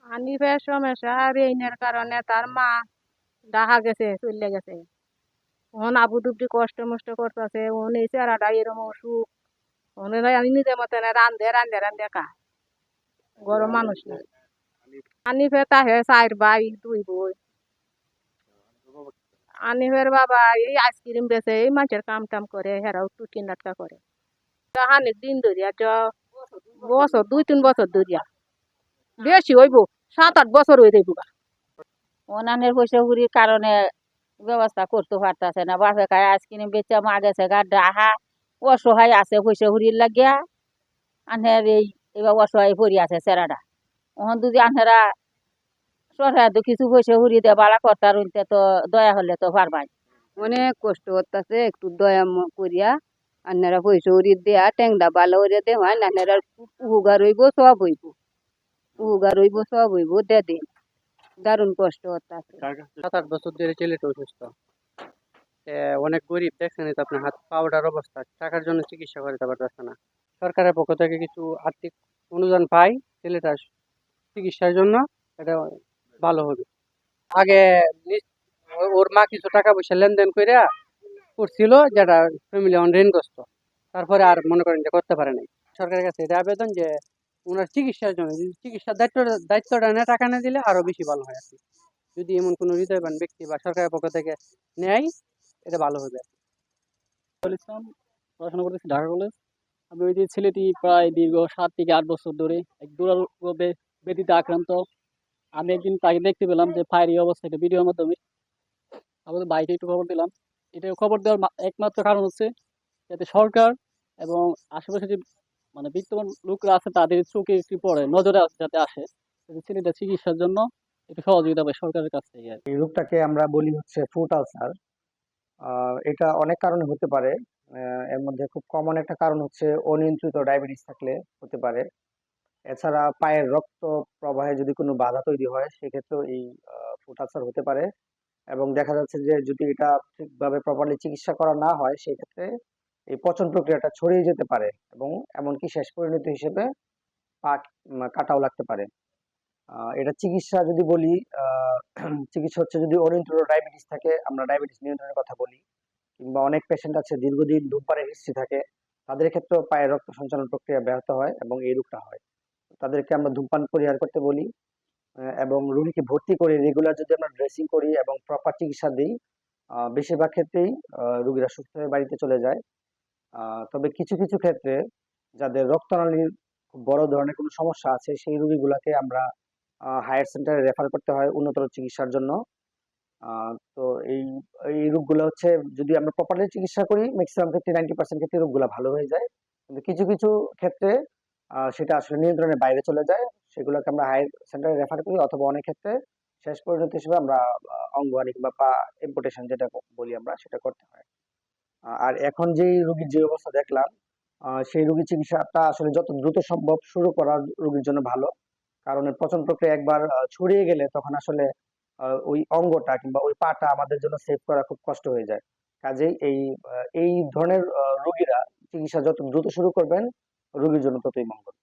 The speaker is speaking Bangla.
হানিফের সমস্যা ঋণের কারণে তার মা ডাহা গেছে, চলে গেছে। ওন আবু দুবদি কষ্ট মষ্ট করতেছে, ওন এই চেহারাটা এরকম অসুখ। ওনের আমি নিজের মতন রান্ধে রান্ধে রান্ধে খায়, গরম মানুষ না। হানিফে তাহে 4 ভাই 2 বোন। হানিফের বাবা এই আইসক্রিম বেচে, এই মাছের কাম টাম করে, হেরাও টুকি নাটকা করে। হানিফ দিন ধরিয়া বছর 2-3 বছর ধরিয়া বেশি হইব, 7-8 বছর হয়ে যাইব। ওনানের পয়সা হুড়ির কারণে ব্যবস্থা করতে পারতেছে না। বাপে খায় আইসক্রিম বেচা মা গেছে গা ডাহা, অসহায় আছে পয়সা হুড়ির লাগিয়া। আনহের এবার অসহায় পড়ি আছে চেরাটা। ওখান যদি আনহেরা সরকার তো কিছু পয়সা হুড়ি দিয়ে বালা করতার হইতে তো দয়া হলে তো পারবাই। অনেক কষ্ট হচ্ছে, একটু দয়া করিয়া আপনারা পয়সা উড়ি দেয়া ট্যাংদা বালা উড়ে দেওয়া আপনারা উপকার হইব, সব হইব, উপকার হইব, সব হইব, দে দিন। দারুণ কষ্ট হচ্ছে। 7-8 বছর ধরে ছেলেটা অসুস্থ, অনেক গরিব, দেখছেন তো আপনার হাত পাউডার অবস্থা, টাকার জন্য চিকিৎসা করাতে পারতেছে না। সরকারের পক্ষ থেকে কিছু আর্থিক অনুদান পাই ছেলেটা চিকিৎসার জন্য, এটা ভালো হবে। আগে ওর মা কিছু টাকা পয়সা লেনদেন করে করছিল, যেটা ফ্যামিলি ঋণগ্রস্ত, তারপরে আর মনে করেন যে করতে পারে নাই। সরকারের কাছে এটা আবেদন যে ওনার চিকিৎসার জন্য চিকিৎসার দায়িত্বটা না টাকা না দিলে আরো বেশি ভালো হয় আর কি। যদি এমন কোনো হৃদয়বান ব্যক্তি বা সরকারের পক্ষ থেকে নেয়, এটা ভালো হবে। ইসলাম, পড়াশোনা করতেছি ঢাকা কলেজ। আমি ওই যে ছেলেটি প্রায় দীর্ঘ 7 থেকে 8 বছর ধরে এক দুরারোগ্য ব্যাধিতে আক্রান্ত। আমি একদিন তাকে দেখতে পেলাম যে পায়ের এই অবস্থা, একটা ভিডিওর মাধ্যমে আমাদের বাইকে একটু খবর দিলাম। এটা খবর দেওয়ার একমাত্র কারণ হচ্ছে যাতে সরকার এবং আশেপাশে যে মানে বিত্তবান লোকরা আছে তাদের চোখে একটু পড়ে, নজরে যাতে আসে, যাতে ছেলেটা চিকিৎসার জন্য একটু সহযোগিতা পায় সরকারের কাছ থেকে আর কি। এই রোগটাকে আমরা বলি হচ্ছে ফুট আলসার। এটা অনেক কারণে হতে পারে। এর মধ্যে খুব কমন একটা কারণ হচ্ছে অনিয়ন্ত্রিত ডায়াবেটিস থাকলে হতে পারে। এছাড়া পায়ের রক্ত প্রবাহে যদি কোনো বাধা তৈরি হয়, সেক্ষেত্রেও এই ফুট আলসার হতে পারে। এবং দেখা যাচ্ছে যে যদি এটা ঠিকভাবে প্রপারলি চিকিৎসা করা না হয়, সেক্ষেত্রে এই পচন প্রক্রিয়াটা ছড়িয়ে যেতে পারে এবং এমনকি শেষ পরিণতি হিসেবে পা কাটাও লাগতে পারে। এটা চিকিৎসা যদি বলি, চিকিৎসা হচ্ছে যদি অনিয়ন্ত্রিত ডায়াবেটিস থাকে, আমরা ডায়াবেটিস নিয়ন্ত্রণের কথা বলি, কিংবা অনেক পেশেন্ট আছে দীর্ঘদিন ধূমপানের হিস্ট্রি থাকে, তাদের ক্ষেত্রেও পায়ের রক্ত সঞ্চালন প্রক্রিয়া ব্যাহত হয় এবং এই রোগটা হয়। তাদেরকে আমরা ধূমপান পরিহার করতে বলি। এবং রোগীকে ভর্তি করে রেগুলার যদি আমরা ড্রেসিং করি এবং প্রপার চিকিৎসা দিই, বেশিরভাগ ক্ষেত্রেই রোগীরা সুস্থ হয়ে বাড়িতে চলে যায়। তবে কিছু কিছু ক্ষেত্রে যাদের রক্তনালীর খুব বড় ধরনের কোনো সমস্যা আছে, সেই রোগীগুলাকে আমরা হায়ার সেন্টারে রেফার করতে হয় উন্নতর চিকিৎসার জন্য। তো এই এই রোগগুলো হচ্ছে যদি আমরা প্রপারলি চিকিৎসা করি, ম্যাক্সিমাম ক্ষেত্রে 90% ক্ষেত্রে রোগগুলো ভালো হয়ে যায়। কিন্তু কিছু কিছু ক্ষেত্রে সেটা আসলে নিয়ন্ত্রণের বাইরে চলে যায়, সেগুলোকে আমরা হায়ার সেন্টারে রেফার করি, অথবা অনেক ক্ষেত্রে শেষ পরিণতি হিসেবে আমরা অঙ্গহানি কিংবা পা এম্পুটেশন যেটা বলি আমরা, সেটা করতে হয়। আর এখন যেই রোগীর যে অবস্থা দেখলাম, সেই রোগীর চিকিৎসাটা আসলে যত দ্রুত সম্ভব শুরু করা রোগীর জন্য ভালো। কারণ এর পচন প্রক্রিয়া একবার ছড়িয়ে গেলে তখন আসলে ওই অঙ্গটা কিংবা ওই পাটা আমাদের জন্য সেভ করা খুব কষ্ট হয়ে যায়। কাজেই এই ধরনের রোগীরা চিকিৎসা যত দ্রুত শুরু করবেন, রোগীর জন্য ততই মঙ্গল।